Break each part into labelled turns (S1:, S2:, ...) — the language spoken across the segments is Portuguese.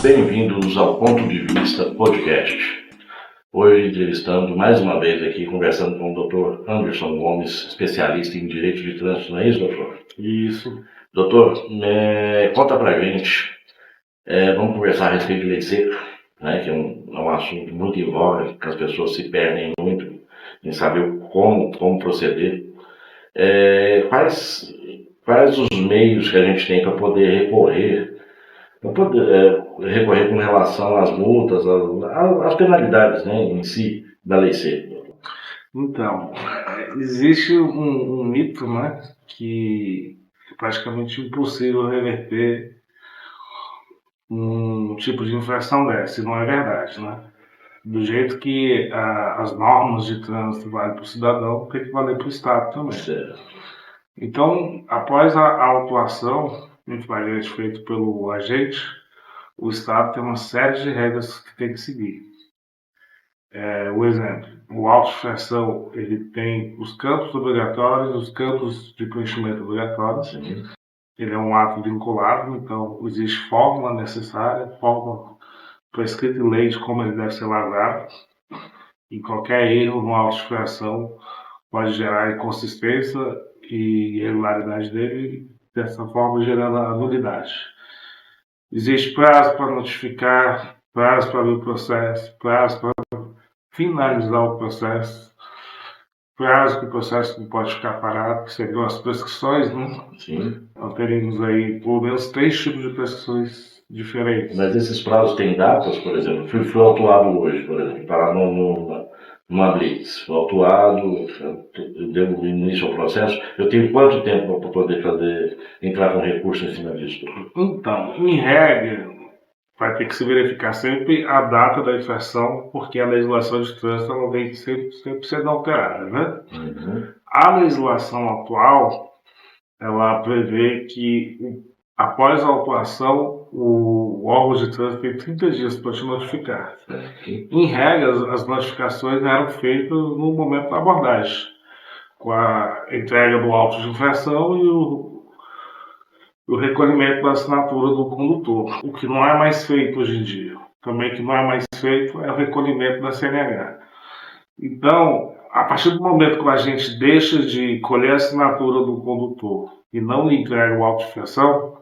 S1: Bem-vindos ao Ponto de Vista Podcast. Hoje entrevistando mais uma vez aqui, conversando com o Dr. Anderson Gomes, especialista em Direito de Trânsito, não é isso, doutor?
S2: Isso.
S1: Doutor, conta pra gente, vamos conversar a respeito de lei seca, né, que é um assunto muito em voga, que as pessoas se perdem muito em saber como proceder. Quais os meios que a gente tem para poder recorrer com relação às multas, às penalidades, né, em si, da lei seca?
S2: Então, existe um mito, né, que é praticamente impossível reverter um tipo de infração dessa, e não é verdade, né? Do jeito que as normas de trânsito valem para o cidadão, tem que valer para o Estado também.
S1: Certo.
S2: Então, após a autuação em flagrante feito pelo agente, o Estado tem uma série de regras que tem que seguir. O exemplo, o auto-infração, ele tem os campos obrigatórios, os campos de preenchimento obrigatórios.
S1: Sim.
S2: Ele é um ato vinculado, então existe fórmula necessária, fórmula prescrita em lei de como ele deve ser lavrado. E qualquer erro no auto-infração pode gerar inconsistência e irregularidade dele, dessa forma gerando a nulidade. Existe prazo para notificar, prazo para abrir o processo, prazo para finalizar o processo, prazo que o processo não pode ficar parado, que seriam as prescrições, né?
S1: Sim.
S2: Nós teremos aí pelo menos 3 tipos de prescrições diferentes.
S1: Mas esses prazos têm datas, por exemplo? Fui autuado hoje, por exemplo, para numa blitz. Fui autuado, deu início ao processo. Eu tenho quanto tempo para poder entrar com recurso em cima disso?
S2: Então, em regra, vai ter que se verificar sempre a data da infração, porque a legislação de trânsito ela vem sempre sendo alterada, né?
S1: Uhum.
S2: A legislação atual, ela prevê que após a autuação, o órgão de trânsito tem 30 dias para te notificar. Em regra, as notificações eram feitas no momento da abordagem, com a entrega do auto de infração e o recolhimento da assinatura do condutor, o que não é mais feito hoje em dia. Também o que não é mais feito é o recolhimento da CNH. Então, a partir do momento que a gente deixa de colher a assinatura do condutor e não lhe entrega o auto de infração,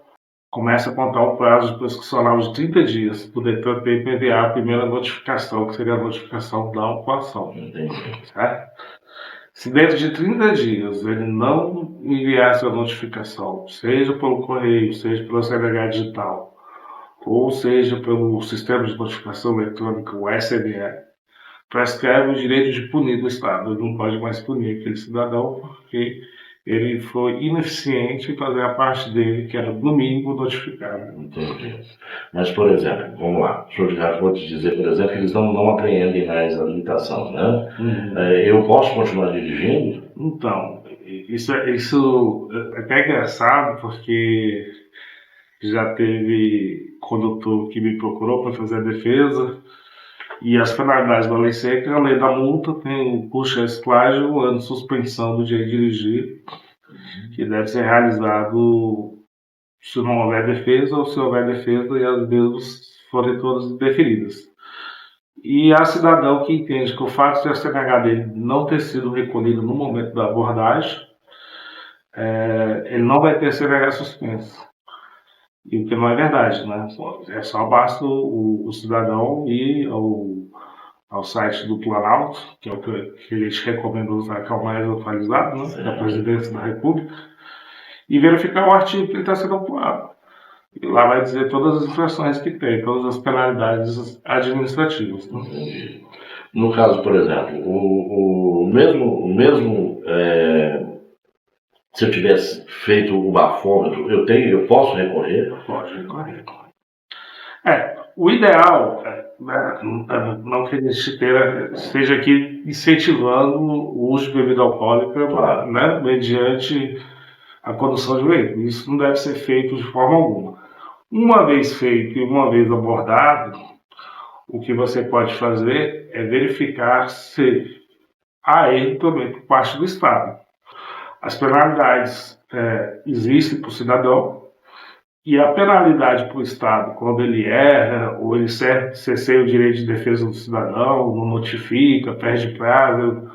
S2: começa a contar o prazo prescricional de 30 dias para o Detran ter que enviar a primeira notificação, que seria a notificação da autuação. Certo? Se dentro de 30 dias ele não enviar essa notificação, seja pelo correio, seja pelo CNH digital, ou seja pelo sistema de notificação eletrônica, o SNE, prescreve o direito de punir do Estado. Ele não pode mais punir aquele cidadão porque ele foi ineficiente em fazer a parte dele, que era, no mínimo, notificado.
S1: Entendi. Mas, por exemplo, vamos lá. O senhor já vou te dizer, por exemplo, que eles não apreendem mais a limitação, né?
S2: Uhum.
S1: Eu posso continuar dirigindo?
S2: Então, isso é até engraçado, porque já teve condutor que me procurou para fazer a defesa, e as penalidades da lei seca, a lei da multa tem custo de reciclagem, 1 ano de suspensão do direito de dirigir, que deve ser realizado se não houver defesa ou se houver defesa e as mesmas forem todas deferidas. E há cidadão que entende que o fato de a CNH dele não ter sido recolhido no momento da abordagem, ele não vai ter CNH suspenso. E o que não é verdade, né? É só basta o cidadão ir ao site do Planalto, que é o que eles recomendam usar, que é o mais atualizado, né? Da Presidência da República, e verificar o artigo que ele está sendo autuado. E lá vai dizer todas as infrações que tem, todas as penalidades administrativas. Né?
S1: No caso, por exemplo, o mesmo se eu tivesse feito o bafômetro, eu posso recorrer?
S2: Pode recorrer. O ideal não que a gente esteja aqui incentivando o uso de bebida alcoólica,
S1: Claro.
S2: Né, mediante a condução de veículo. Isso não deve ser feito de forma alguma. Uma vez feito e uma vez abordado, o que você pode fazer é verificar se há erro também por parte do Estado. As penalidades existem para o cidadão, E a penalidade para o Estado, quando ele erra, ou ele cerceia o direito de defesa do cidadão, não notifica, perde prazo,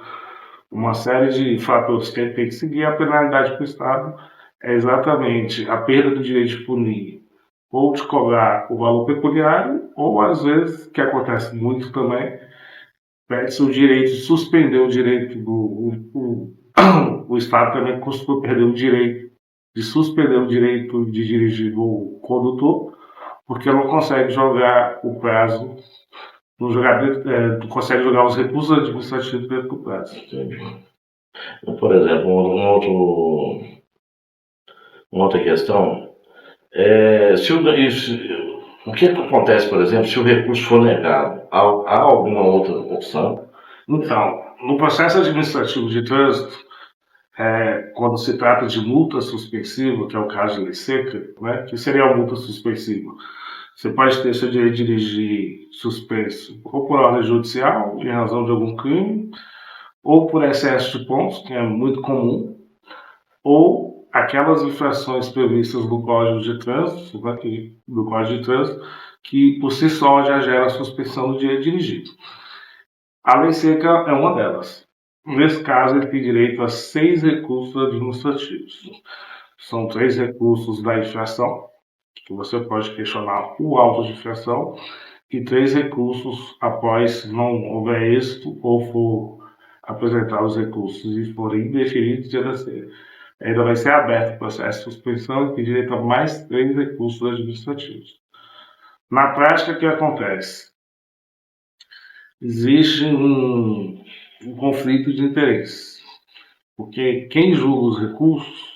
S2: uma série de fatores que ele tem que seguir, a penalidade para o Estado é exatamente a perda do direito de punir, ou de cobrar o valor pecuniário, ou às vezes, que acontece muito também, perde-se o direito de suspender o direito o Estado também costuma perder o direito de suspender o direito de dirigir do condutor, porque não consegue jogar o prazo, não, não consegue jogar os recursos administrativos dentro do prazo.
S1: Entendi. Por exemplo, uma outra questão é o que acontece, por exemplo, se o recurso for negado? Há alguma outra opção?
S2: Então, no processo administrativo de trânsito, quando se trata de multa suspensiva, que é o caso de lei seca, né, que seria a multa suspensiva? Você pode ter seu direito de dirigir suspenso ou por ordem judicial, em razão de algum crime, ou por excesso de pontos, que é muito comum, ou aquelas infrações previstas no Código de Trânsito, né, que por si só já gera a suspensão do direito de dirigir. A lei seca é uma delas. Nesse caso, ele tem direito a 6 recursos administrativos. São 3 recursos da infração, que você pode questionar o auto de infração, e 3 recursos após não houver êxito ou for apresentar os recursos e forem indeferidos, ainda vai ser aberto o processo de suspensão e tem direito a mais 3 recursos administrativos. Na prática, o que acontece? Existe um conflito de interesses, porque quem julga os recursos,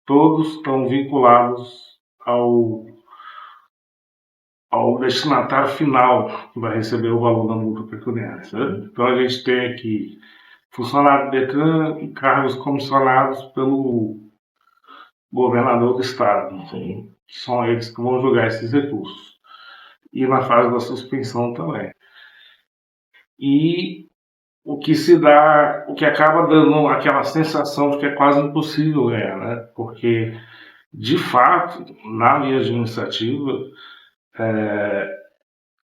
S2: todos estão vinculados ao destinatário final que vai receber o valor da multa pecuniária. Certo? Então a gente tem aqui funcionário do Detran e cargos comissionados pelo governador do estado.
S1: Sim.
S2: São eles que vão julgar esses recursos. E na fase da suspensão também. E o que acaba dando aquela sensação de que é quase impossível ganhar, né? Porque, de fato, na via administrativa,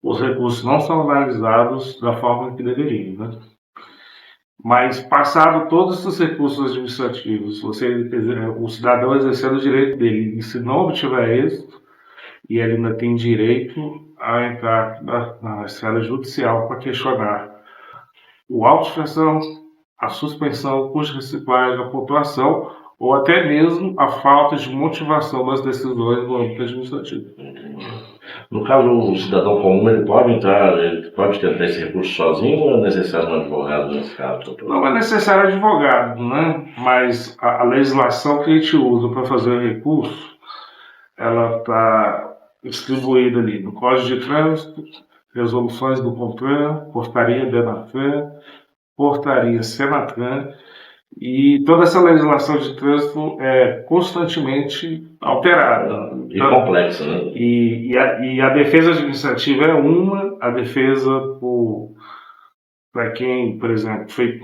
S2: os recursos não são analisados da forma que deveriam, né? Mas, passado todos esses recursos administrativos, o cidadão exercendo o direito dele, e se não obtiver êxito, e ele ainda tem direito a entrar na esfera judicial para questionar o auto de infração, a suspensão, o custo de reciclagem, a pontuação, ou até mesmo a falta de motivação das decisões do âmbito administrativo.
S1: No caso, o cidadão comum, ele pode tentar esse recurso sozinho ou é necessário um advogado nesse caso, doutor?
S2: Não é necessário advogado, né? Mas a legislação que a gente usa para fazer o recurso, ela está distribuída ali no Código de Trânsito, resoluções do CONTRAN, portaria DENATRAN, portaria SENATRAN, e toda essa legislação de trânsito é constantemente alterada.
S1: E complexa, né?
S2: E a defesa administrativa é uma, a defesa para quem, por exemplo, foi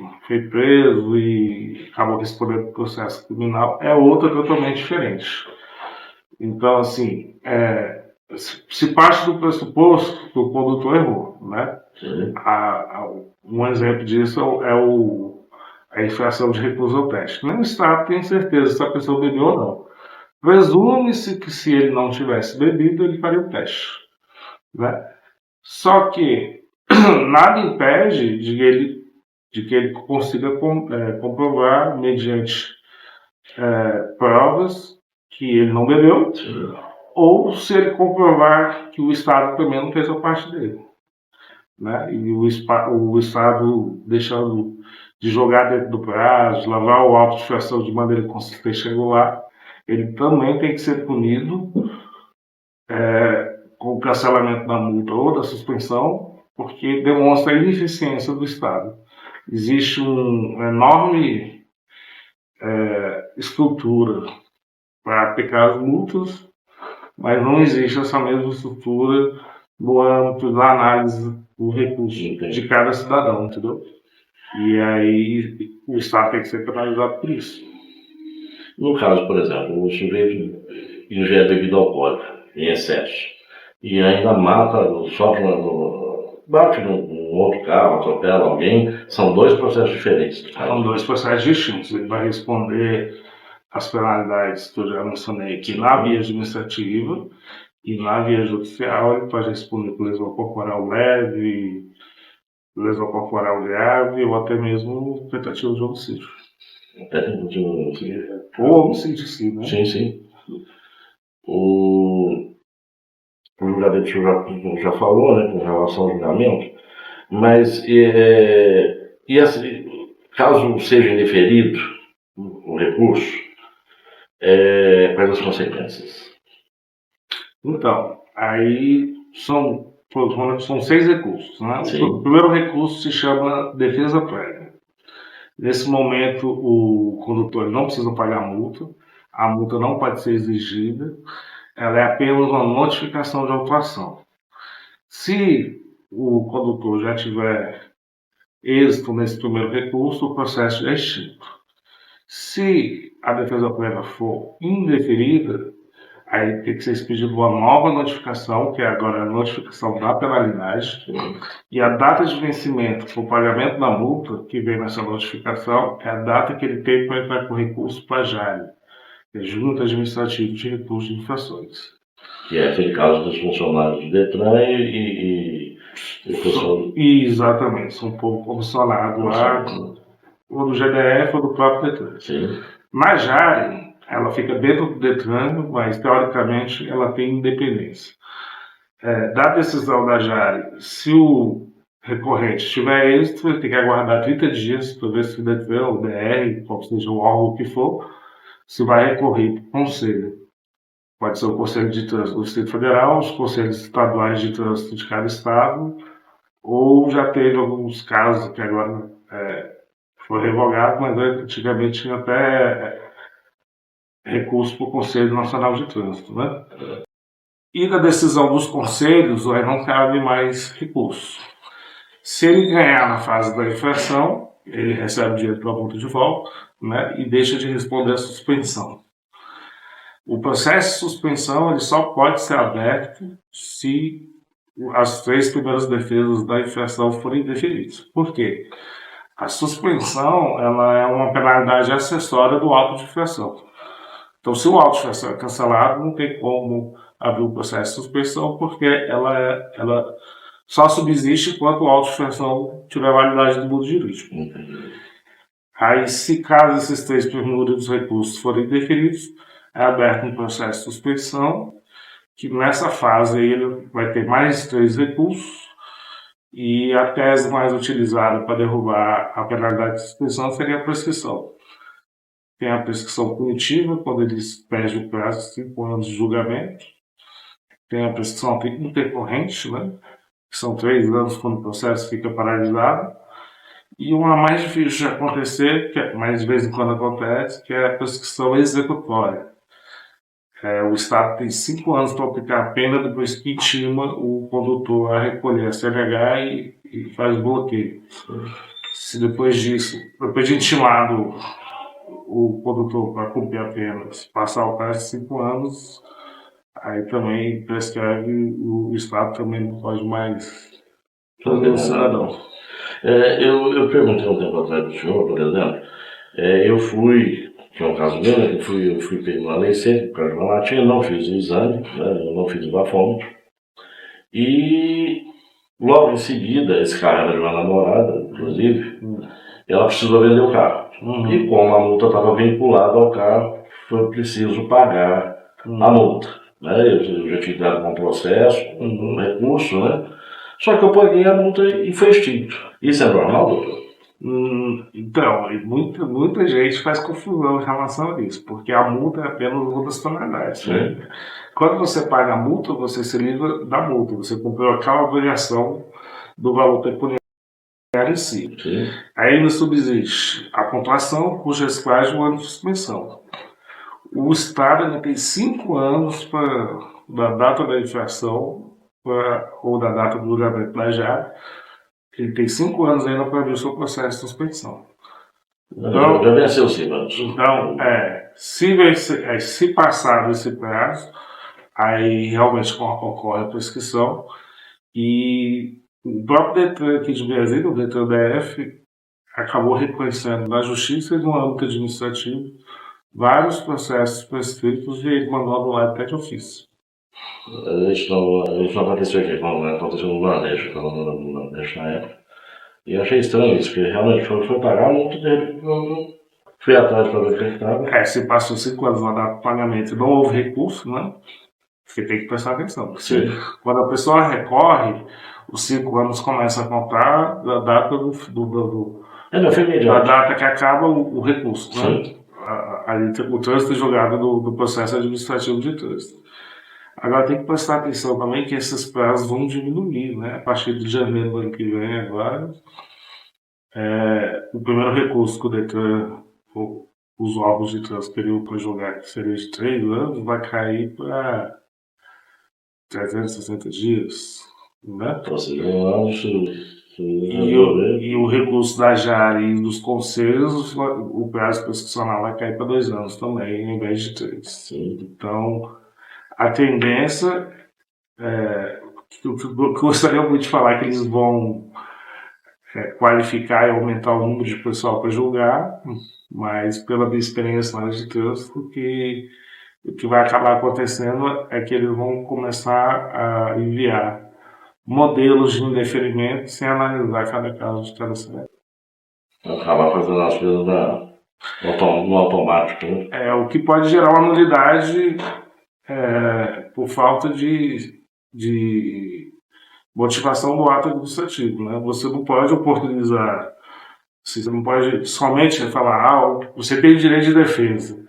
S2: preso e acabou respondendo processo criminal é outra totalmente diferente. Então, assim, se parte do pressuposto que o condutor errou, né? Um exemplo disso é a infração de recusa ao teste. Nem o Estado tem certeza se a pessoa bebeu ou não. Presume-se que se ele não tivesse bebido, ele faria o teste. Né? Só que nada impede de que ele consiga comprovar, mediante provas, que ele não bebeu, ou se ele comprovar que o Estado também não fez a parte dele. Né? E o Estado deixando de jogar dentro do prazo, lavar o auto de infração de maneira consistente e regular, ele também tem que ser punido com o cancelamento da multa ou da suspensão, porque demonstra a ineficiência do Estado. Existe uma enorme estrutura para aplicar as multas, mas não existe essa mesma estrutura no âmbito da análise do recurso de cada cidadão, entendeu? E aí o Estado tem que ser penalizado por isso.
S1: No caso, por exemplo, o sujeito ingere bebida alcoólica em excesso e ainda mata, sofre, bate num outro carro, atropela alguém, são dois processos diferentes.
S2: São dois processos distintos. Ele vai responder às penalidades que eu já mencionei aqui na via administrativa e na via judicial ele pode responder por lesão corporal leve, lesão corporal grave ou até mesmo tentativa de homicídio.
S1: Até tentativa de homicídio.
S2: Ou homicídio, sim, né?
S1: Sim, sim. O julgamento já falou, né, com relação ao julgamento, mas caso seja indeferido o recurso, quais as consequências?
S2: Então, aí são 6 recursos, né?
S1: Sim.
S2: O primeiro recurso se chama defesa prévia. Nesse momento, o condutor não precisa pagar a multa não pode ser exigida, ela é apenas uma notificação de autuação. Se o condutor já tiver êxito nesse primeiro recurso, o processo é extinto. Se a defesa prévia for indeferida, aí tem que ser expedida uma nova notificação, que é agora a notificação da penalidade, e a data de vencimento para o pagamento da multa, que vem nessa notificação, é a data que ele tem para entrar com recurso para a JARI, que é Junta Administrativa de Recursos de Infrações.
S1: Que é aquele caso dos funcionários do Detran e
S2: Exatamente, são um pouco comissionados lá, ou do GDF ou do próprio Detran.
S1: Sim.
S2: Na JARI, ela fica dentro do Detran, mas teoricamente ela tem independência. Da decisão da JARI, se o recorrente tiver êxito, ele tem que aguardar 30 dias para ver se o Detran, o DR, qual seja o órgão que for, se vai recorrer para o Conselho. Pode ser o Conselho de Trânsito do Distrito Federal, os Conselhos Estaduais de Trânsito de cada estado, ou já teve alguns casos que agora foi revogado, mas antigamente tinha até recurso para o Conselho Nacional de Trânsito, né? E da decisão dos conselhos, aí não cabe mais recurso. Se ele ganhar na fase da infração, ele recebe o dinheiro para a multa de volta, né? E deixa de responder a suspensão. O processo de suspensão ele só pode ser aberto se as 3 primeiras defesas da infração forem deferidas. Por quê? A suspensão ela é uma penalidade acessória do auto de infração. Então, se o auto de infração é cancelado, não tem como abrir o processo de suspensão, porque ela só subsiste enquanto o auto de infração tiver validade do mundo jurídico. Aí, se caso esses 3 primeiros recursos forem deferidos, é aberto um processo de suspensão, que nessa fase ele vai ter mais 3 recursos, e a tese mais utilizada para derrubar a penalidade de suspensão seria a prescrição. Tem a prescrição punitiva, quando eles perdem o prazo de 5 anos de julgamento. Tem a prescrição intercorrente, né? Que são 3 anos quando o processo fica paralisado. E uma mais difícil de acontecer, mas de vez em quando acontece, que é a prescrição executória. O Estado tem 5 anos para aplicar a pena depois que intima o condutor a recolher a CNH e faz bloqueio. Se depois disso, depois de intimado o condutor para cumprir a pena, se passar o prazo de 5 anos, aí também prescreve, o Estado também não pode mais fazer o cidadão.
S1: Eu perguntei um tempo atrás do senhor, por exemplo, que é um caso meu, né, eu fui pego na lei seca, por causa de uma latinha, não fiz o exame, né, eu não fiz o bafômetro, e logo em seguida, esse carro era de uma namorada, inclusive, ela precisou vender o carro. E como a multa estava vinculada ao carro, foi preciso pagar a multa. Né? Eu já tinha dado um processo, um recurso, né? Só que eu paguei a multa e foi extinto. Isso é normal, doutor?
S2: Então, muita gente faz confusão em relação a isso, porque a multa é apenas uma das penalidades. Né? Quando você paga a multa, você se livra da multa, você cumpriu aquela obrigação do valor pecuniário em si.
S1: Sim.
S2: Aí ainda subsiste a pontuação, cuja reciclagem é um ano de suspensão. O Estado ainda tem 5 anos da data da infração ou da data do julgamento da JARI. Ele tem 5 anos ainda para abrir o seu processo de suspensão. Então,
S1: Já venceu 5 anos.
S2: então se passar desse prazo, aí realmente ocorre a prescrição e o próprio Detran aqui de Brasília, o Detran DF, acabou reconhecendo na justiça e no âmbito administrativo vários processos prescritos e ele mandou anular até de ofício.
S1: A gente não aconteceu aqui, aconteceu no Nordeste, estava no Nordeste na época. E eu achei estranho isso, porque realmente foi pagar muito dele. Fui atrás para ver o que estava.
S2: Se passou 5 anos na data do pagamento e não houve recurso, né? Você tem que prestar atenção. Porque quando a pessoa recorre, os 5 anos começam a contar da data da data que acaba o recurso, né? O trânsito julgado do processo administrativo de trânsito. Agora tem que prestar atenção também que esses prazos vão diminuir, né? A partir de janeiro do ano que vem agora, o primeiro recurso que o Detran, os órgãos de trânsito teriam para julgar, que seria de 3 anos, vai cair para 360 dias, né? E o recurso da JARE e dos conselhos, o prazo prescricional vai cair para 2 anos também, em vez de 3. Então, a tendência que eu gostaria muito de falar que eles vão qualificar e aumentar o número de pessoal para julgar, mas pela minha experiência na área de trânsito, que o que vai acabar acontecendo é que eles vão começar a enviar modelos de indeferimento sem analisar cada caso de cada cidade.
S1: Acabar fazendo as coisas no automático, né?
S2: O que pode gerar uma nulidade por falta de motivação do ato administrativo, né? Você não pode oportunizar, você não pode somente falar, você tem direito de defesa,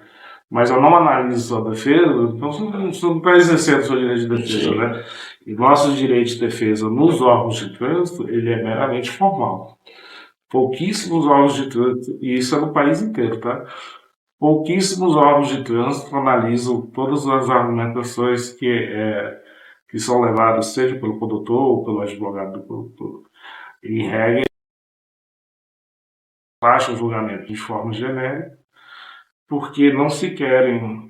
S2: mas eu não analiso sua defesa, então você não está exercendo o seu direito de defesa, né? E nosso direito de defesa nos órgãos de trânsito, ele é meramente formal. Pouquíssimos órgãos de trânsito, e isso é no país inteiro, tá? Pouquíssimos órgãos de trânsito analisam todas as argumentações que são levadas, seja pelo condutor ou pelo advogado do condutor. Em regra, baixa o julgamento de forma genérica, porque não se querem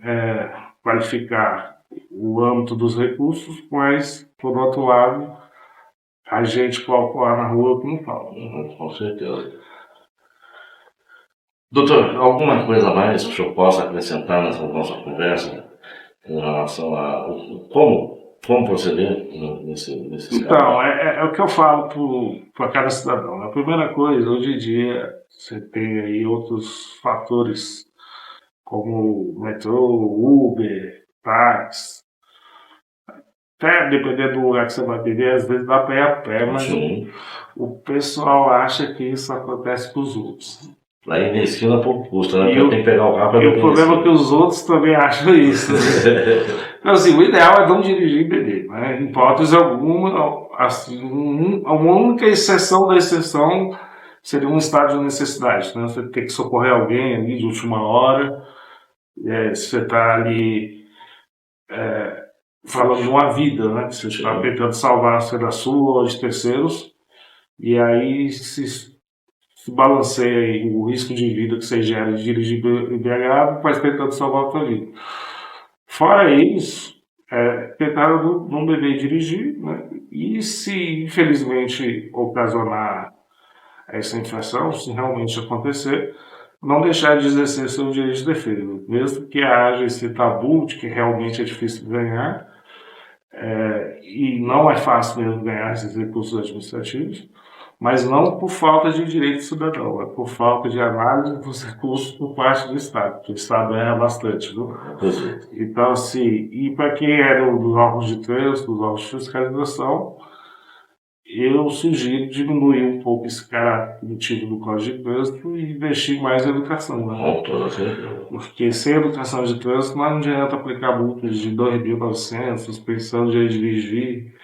S2: qualificar o âmbito dos recursos, mas, por outro lado, a gente calcular na rua que não fala.
S1: Com certeza. Doutor, alguma coisa a mais que o senhor possa acrescentar nessa nossa conversa em relação a como proceder nesse
S2: Então,
S1: caso?
S2: é o que eu falo para cada cidadão. A primeira coisa, hoje em dia, você tem aí outros fatores, como metrô, Uber, táxi. Até dependendo do lugar que você vai viver, às vezes dá para ir a pé, mas o pessoal acha que isso acontece com os outros.
S1: Lá em esquina pouco custa, né? Tem que pegar o carro.
S2: E o problema é que os outros também acham isso. Então, assim, o ideal é não dirigir e beber, né? Em hipótese alguma, assim, uma única exceção da exceção seria um estado de necessidade, né? Você tem que socorrer alguém ali de última hora, você está ali falando de uma vida, né? Você está tentando salvar a sua ou de terceiros, e aí se balanceia aí o risco de vida que você gera de dirigir embriagado, mas tentando salvar a sua vida. Fora isso, tentar não beber e dirigir, né? E se infelizmente ocasionar essa infração, se realmente acontecer, não deixar de exercer seu direito de defesa, mesmo que haja esse tabu de que realmente é difícil ganhar, e não é fácil mesmo ganhar esses recursos administrativos, mas não por falta de direito cidadão, é por falta de análise dos recursos por parte do Estado, porque o Estado erra bastante, viu? Então, assim, e para quem é dos órgãos de trânsito, dos órgãos de fiscalização, eu sugiro diminuir um pouco esse caráter emitido do Código de Trânsito e investir mais em educação, né? Porque sem educação de trânsito não adianta aplicar multas de 2.900, suspensão de dirigir.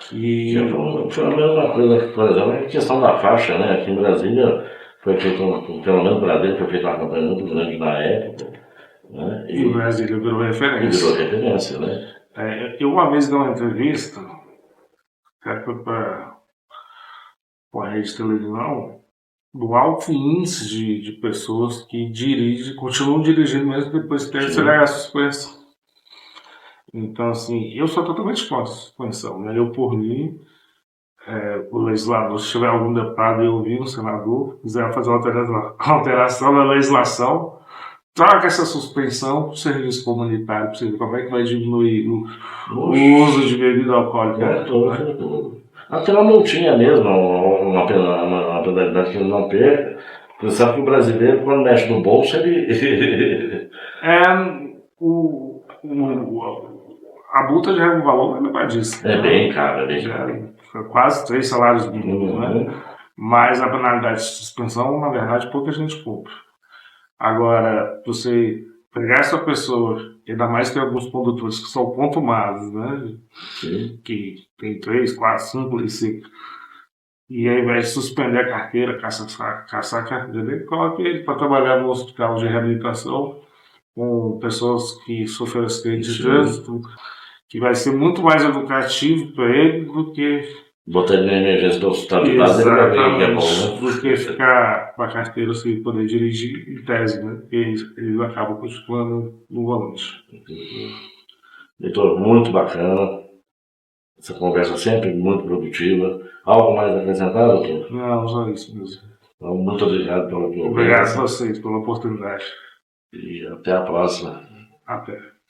S1: Foi a mesma coisa, por exemplo, a questão da faixa, né? Aqui em Brasília foi feito, pelo menos em Brasília, foi feita uma campanha muito grande na época. Né?
S2: E Brasília virou referência.
S1: Né?
S2: Eu uma vez dei uma entrevista, foi para a rede de televisão, do alto índice de pessoas que continuam dirigindo mesmo depois de ter acelerado a suspensão. Então, assim, eu sou totalmente contra a suspensão, né? Eu, por mim, o legislador, se tiver algum deputado e ouvir um senador, quiser fazer uma alteração na legislação, troca essa suspensão para o serviço comunitário, para você ver como é que vai diminuir o uso de bebida alcoólica.
S1: Até uma multinha mesmo, uma penalidade que ele não perca. Você sabe que o brasileiro, quando mexe no bolso, ele.
S2: A multa já é um valor elevadíssimo.
S1: É bem caro, é bem
S2: Já
S1: caro.
S2: foi quase 3 salários mínimos, né? Mas a penalidade de suspensão, na verdade, pouca gente cumpre. Agora, você pegar essa pessoa, ainda mais que tem alguns condutores que são contumados, né?
S1: Sim.
S2: Que tem 3, 4, 5 licenças. E aí vai suspender a carteira, caçar a carteira, e coloca ele para trabalhar no hospital de reabilitação com pessoas que sofreram acidente de trânsito, que vai ser muito mais educativo para ele do que
S1: botar ele na emergência do hospital de base,
S2: do que ficar com a carteira sem poder dirigir em tese, né? Porque eles acabam continuando no volante.
S1: Doutor, muito bacana. Essa conversa sempre muito produtiva. Algo mais a acrescentar, doutor?
S2: Não, só isso mesmo.
S1: Então, muito obrigado pela
S2: Obrigado a vocês pela oportunidade.
S1: E até a próxima.
S2: Até.